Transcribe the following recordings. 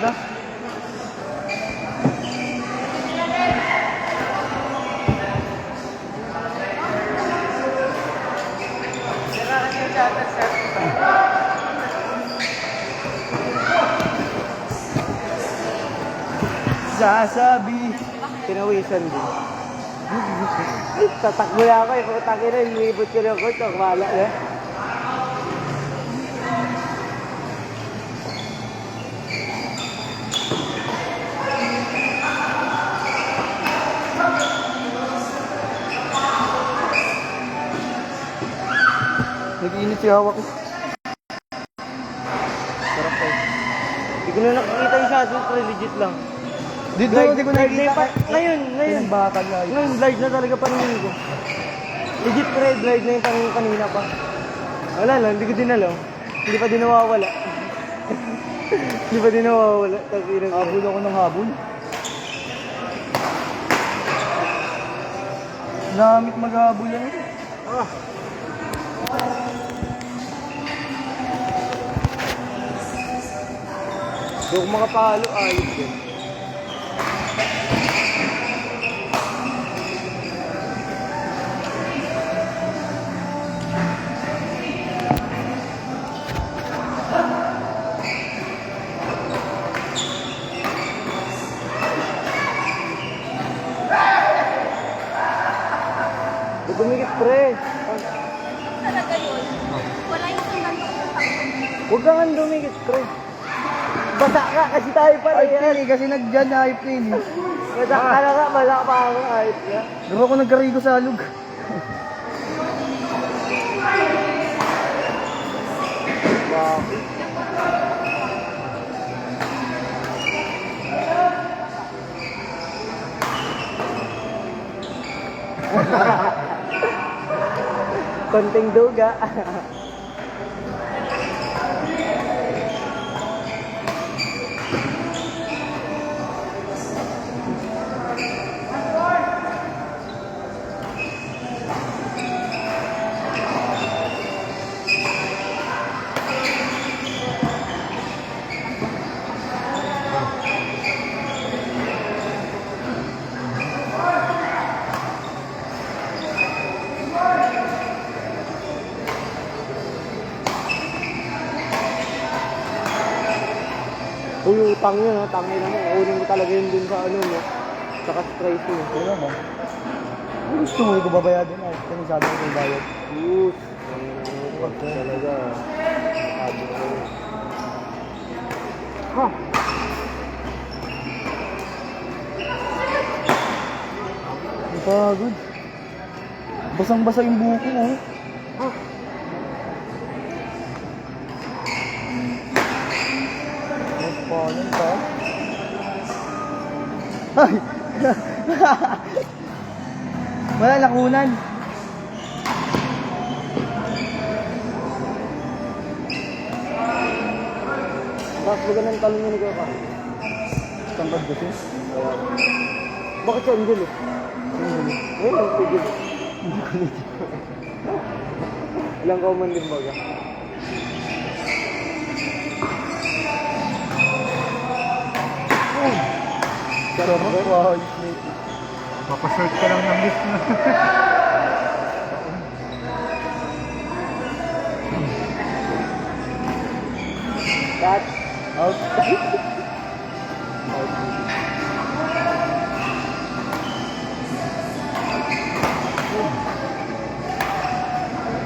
na. Sasabi. Pinawisan din. Tatakbo na ako eh. Putangin na, lumibot ko na ako. Ito, wala na. Nag-iinit si hawak ko. Sarap tayo. Hindi ko na nakikita yung shadow, pre. Legit lang. Dito, hindi ko nakikita. Ngayon. Bakal na. Ngayon, blind na talaga paningin ko. Legit, pre. Blind na yung paningin kanina pa. Wala lang, hindi ko din alam. Hindi pa din nawawala. Hindi pa din nawawala. Habol ako ng habol. Namit maghabol yan. Ah. Hindi ko makapalo, ayos yun. Dumikit, pre. Talaga yun. Wala yung sandal. Huwag kang dumikit, pre. Basa ka kasi tayo pa. Ay, Pili, kasi nagdyan na ay Pili. Basa ka na nga, basa pa ako. Ayos ka. Diba ako nagkarigo sa alog? Bakit? Konting duga. Uy, utang yun ha, tangin na mo. Uunin ko talaga yun dun sa ano mo. Saka straight yun. Ano naman? Ano gusto mo? Hindi ko babayadin na. Kasi sabi ko yung bayad. Yes. Wag talaga. Sabi ko. Ha? Ang pagod. Basang-basa yung buko mo. Ha? Paano pa? Ay! Wala lakunan. Bakit ba ganun talong yun ikaw ka? Tangkad kasi. Bakit siya Angel eh? Ngayon lang tigil. Ilang kauman din baga? Sarap wow, Papasort ka lang ng list na. Cut. out.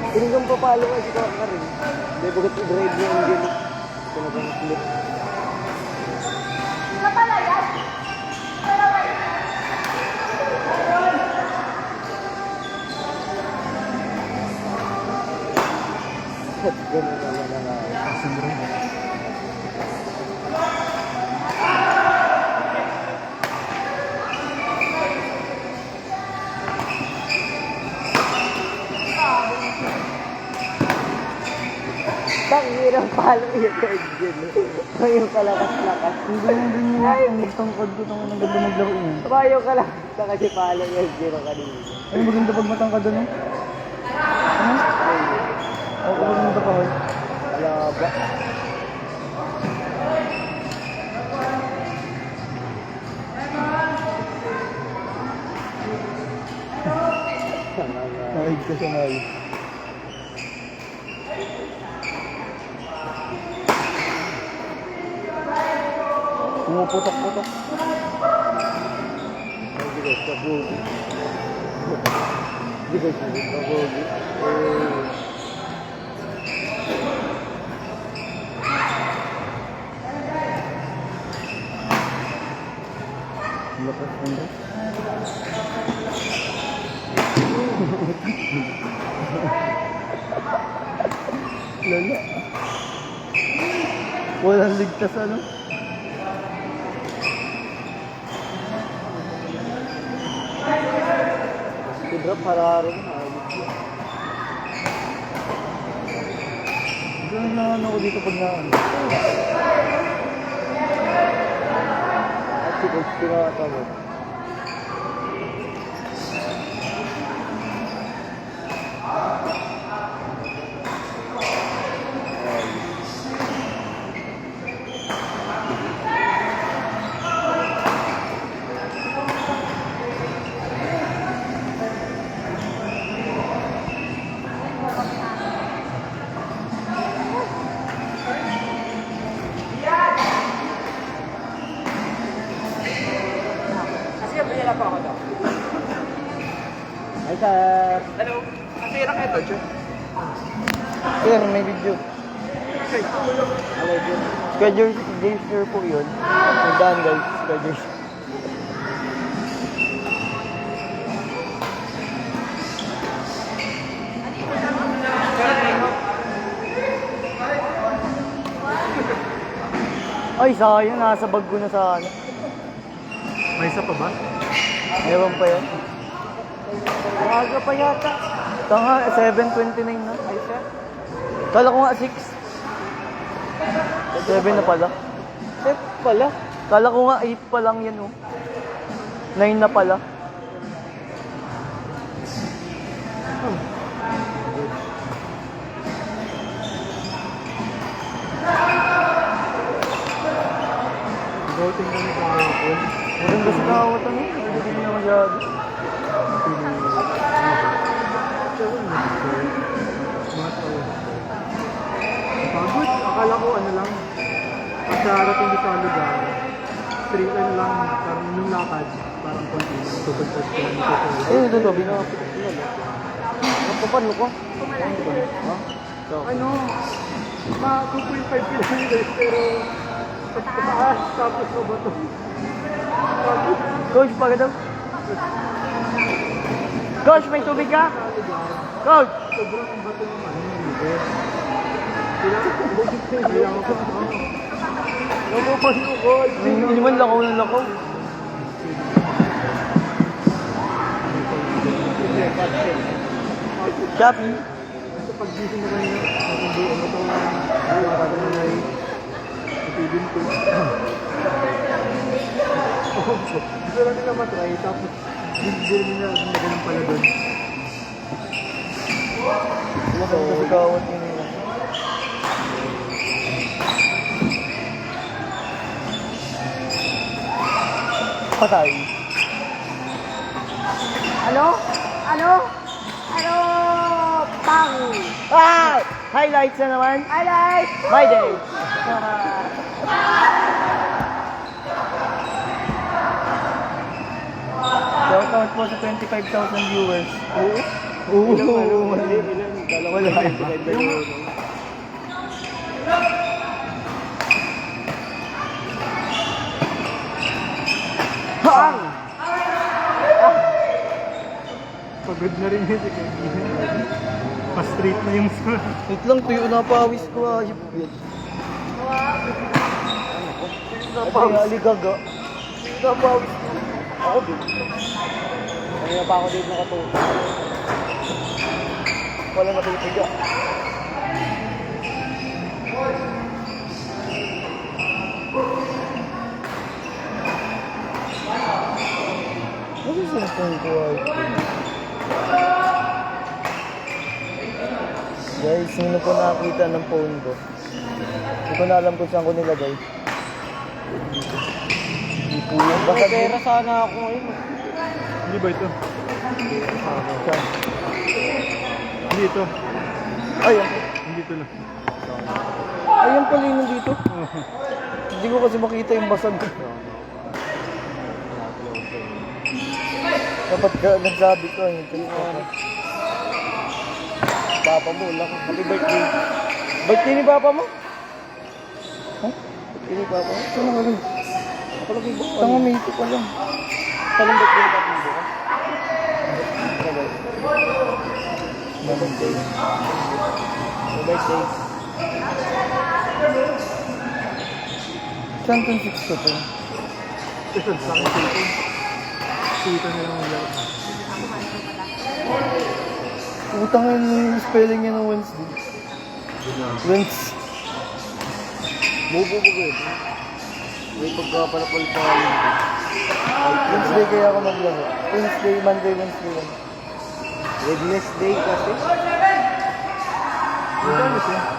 Piling kang papalo nga si Kaka rin. Hindi bagat i-drive niya ang game. Ito na kang flip. Kapalayan. Ganun naman na nga. Tanghirang palo yung Angel. Yung kalakas-lakas. Hindi mo din yung ang tangkad ko nang ganda maglaro yun. Bayo ka lang. Sa kasi palo yung Angel kanina. Ay, maganda pag matangkad ano? Ano? Oo, maganda pa hoy. Alaba. Naig ka siya ngayon. Pumuputok-putok. Hindi guys, kabugi. Hindi guys, kabugi. Lakas mo. Lala. Walang ligtas ano? Drop hararo mo. Ganun lang ano ko dito pag naan. At si Coach pinakatawag. Ay, sir. Hello. Nasira kayo to, Joe? Sir, may video. Alay, yun. Schedule James Sir po yun. Nagdaan guys, schedule. Ay, sayang. Nasa bag ko na sana. May isa pa ba? Ewan pa yan. Maaga pa yata. Tanga, 7:29 na. Kala ko nga 6. 7 na pala. Chef pala. Kala ko nga 8 pa lang yan oh. 9 na pala. Voting kami kahapon. Maganda sa kawat ano. Hindi na masyado. Pagod. Akala ko ano lang. Pag darating dito sa lugar, straight ano lang, parang nung lakad, parang konti lang. Tupad-tad ko lang dito. Eh, ito to, binawa. Kapano ko? Ano? 2.5 kilometers pero sa taas tapos sa bato. Pagod. Coach, pagod daw. Coach, may tubig ka? Coach! Sobrang bato ng ano yung lugar. Kailangan ko. Napapano ko. Hindi man lakaw ng lakaw. Shopee. Sa pag-gising na kanina, nakunduan mo ito para na may ipibin ko. Gusto lang nila matry, tapos hindi nila nagalang pala doon. Maganda sa kawat yun nila. Patay. Ano? Ano? Ano? Pang! Ah! Highlights na naman. Highlight! My day. Shout out po sa 25,000 viewers. Oo. Wala. Pang! Pagod na rin yun si Kevin. Pa-straight na yung score. Wait lang, tuyo na pawis ko. Ayop yun. Ay, aligaga. Tuyo na pawis ko. Ako din. Kanina pa ako dito nakatulog. Wala natitiga. Ano yung cellphone ko ay? Guys, sino po nakakita ng phone ko? Hindi ko na alam kung saan ko nilagay. Hindi po yung baka Pera sana ako ngayon. Hindi ba ito? Saan? dito. Ayan. Dito lang. Ayan pala yung nandito. Hindi ko kasi makita yung basag. Dapat ka, nagsabi ko, yung telepono. Papa mo, laki. Happy birthday. Birthday ni Papa mo? Huh? Birthday ni Papa mo? Saan ka rin? Palagi ba? Tanga, may ito pa lang. Palang birthday ni Papa mo bukas? Tagal. No birthday. No birthday. Saan itong 6 to 10? Ito, sa akin cellphone. Dito na lang ang laro. Utang yung spelling niya ng Wednesday. Wednesday. Bubo ko eh. May pagkapalapal pa Wednesday kaya ako maglaro. Wednesday, Monday, Wednesday. Wednesday kasi.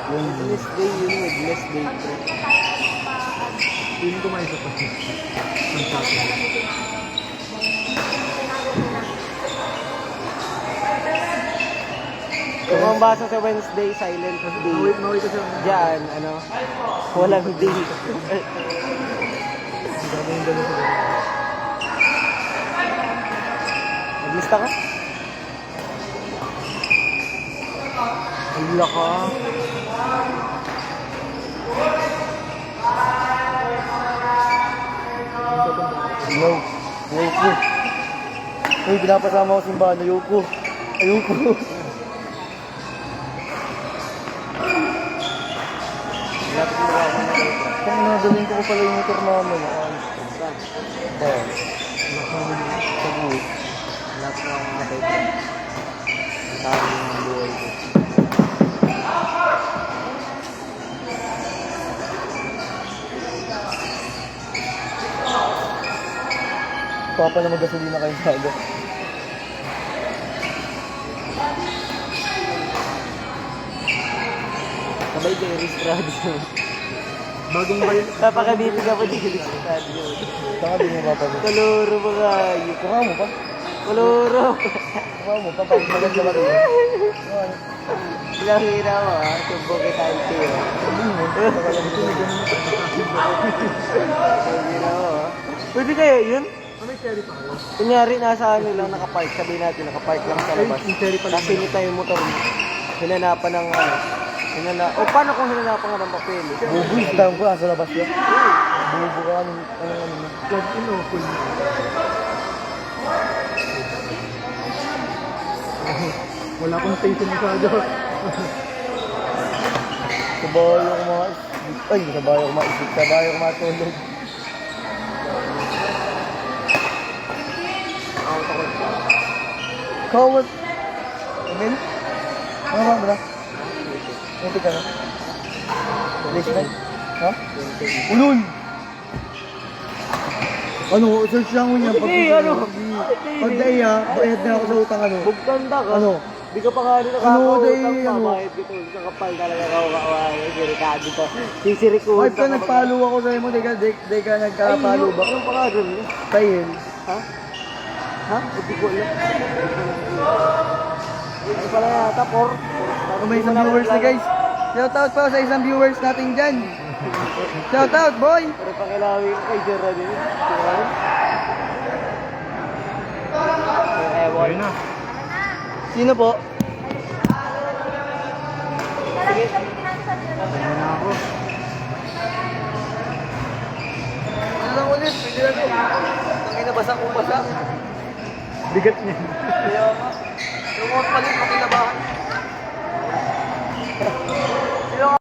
Wednesday yun, Wednesday. Feeling ko may isa pa siya. Ang sakin. Kung ang basa sa Wednesday, silent day. Mawit ka siya. Diyan, walang day. Grabe yung dalawa sa dalawa. Naglista ka? Wala ka. No. Ayoko. Uy, pinapasama ko simbahan. Ayoko. Ayoko. Kung nadalhin ko pala yung motor namin. Ayan. Sa buhay. Lapit na akong matay pa. Ang tawag ng buhay ko. Papa na magasolina kayo sa aga. Sabay kayo, registrado. Bagong bayan. Napakadito ka po di registrado. Saka din mo papa mo. Kaloro mga Kuha mo pa. Kaloro. Kuha mo pa. Pag maganda ba rin? Ilang hira mo ha. Tumbok kita ito yun. Sabihin mo. Hira mo ha. Pwede kaya yun? May cherry pa kayo? Kunyari nasa ano lang nakapark. Sabihin natin nakapark lang sa labas. Yung cherry pa lang. Tapos hinita yung motor mo. Hinanapan ng o paano kung hinanapan nga ng papel? Bubo. Tawag ko nasa labas yun. Bubo ka. Ano. Plug in o full na? Wala akong station masyado. Sa bahay ako ay, sa bahay ako maisip. Sa bahay ako matulog. Kawat. Amen? Ano ba ba? Muntik ka na? Placement? Ha? Ulun! Ano, search lang mo niya. Pag daya, bayad na ako sa utang ano. Bugtanda ka. Ano? Di ka pa nga rin Ano, nakakautang day, pa. ano? Bakit ka tulad sa kapal talaga kawakaway. Sirikado to. Sisirikuhan Wife ka, nagpalo ako sa'yo mo. Di ka nagkapalo ba? Anong pangalan mo? Tahil. Ha? Ha? Hindi ko alam. Ano pala yata? Kung may isang viewers na guys. Shoutout pa sa isang viewers natin dyan. Shoutout boy! Pero pakilawin ko kay Sir Radin. Ewan. Ayun na. Sino po? Ayun na ako. Ano lang ulit? Pwede na to. Tangin na basa kung basa. Bigat niya. Kaya nga. Yung mga palit, makinabahan.